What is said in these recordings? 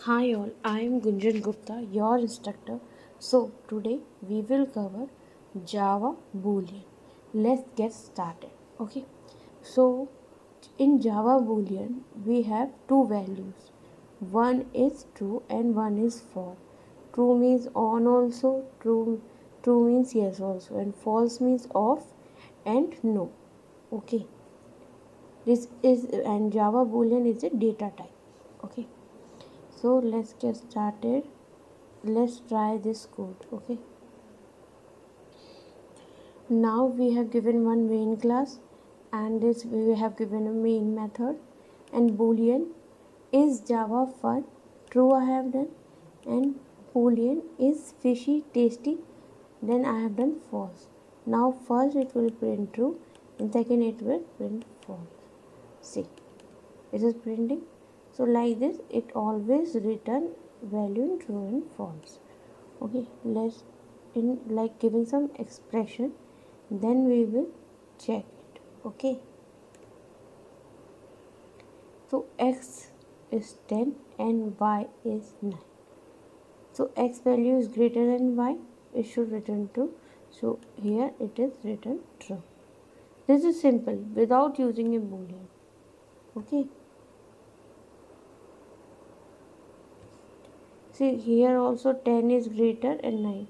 Hi all, I am Gunjan Gupta, your instructor. So today we will cover Java Boolean. Let's get started. Okay. So in Java Boolean we have two values. One is true and one is false. True means on also, true means yes also, and false means off and no. Okay. This is and Java Boolean is a data type. Okay. So let's get started. Let's try this code. Okay, now we have given one main class and this we have given a main method and boolean. Is Java fun? True I have done, and boolean is fishy tasty, then I have done false. Now first it will print true and second it will print false. See, it is printing. So like this it always return value in true and false. Okay, let's in like giving some expression, then we will check it. Okay, so x is 10 and y is 9. So x value is greater than y, it should return true. So here it is written true. This is simple without using a boolean. Okay, see here also 10 is greater and 9.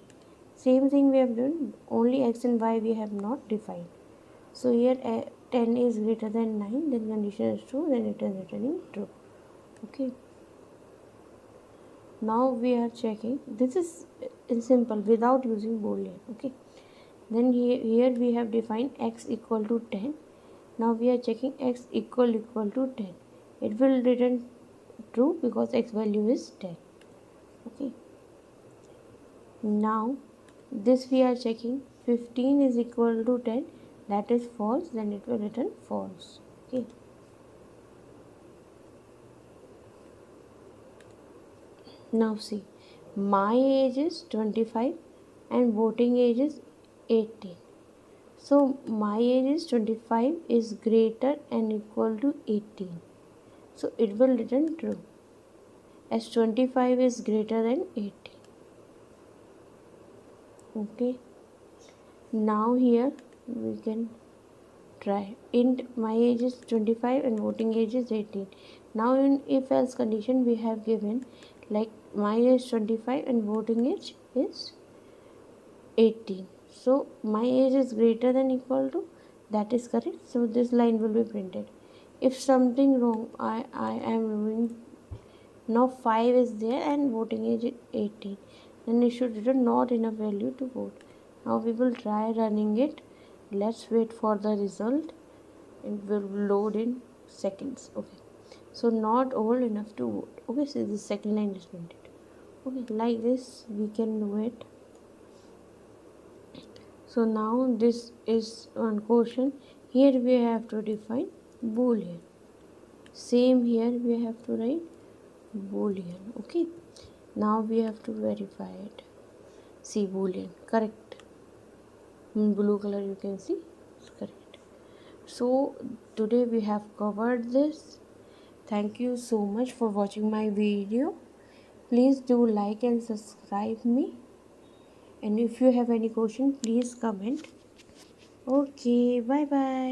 Same thing we have done, only x and y we have not defined. So here 10 is greater than 9, then condition is true, then it is returning true. Okay, now we are checking. This is simple without using boolean. Okay, then here we have defined x equal to 10. Now we are checking x equal to 10. It will return true because x value is 10. Okay, now this we are checking. 15 is equal to 10, that is false, then it will return false. Okay, now see, my age is 25 and voting age is 18. So my age is 25 is greater and equal to 18. So it will return true as 25 is greater than 18. Okay, now here we can try. Int my age is 25 and voting age is 18. Now in if else condition we have given like my age is 25 and voting age is 18. So my age is greater than equal to, that is correct. So this line will be printed. If something wrong, I am doing now 5 is there and voting age is 18, then it should return not enough value to vote. Now we will try running it. Let's wait for the result. It will load in seconds. Okay, so not old enough to vote. Okay, so the second line is printed. Okay, like this we can do it. So now this is one question. Here we have to define boolean. Same here we have to write boolean. Okay, now we have to verify it. See, boolean correct. In blue color you can see it's correct. So today we have covered this. Thank you so much for watching my video. Please do like and subscribe me, and if you have any question please comment. Okay, bye bye.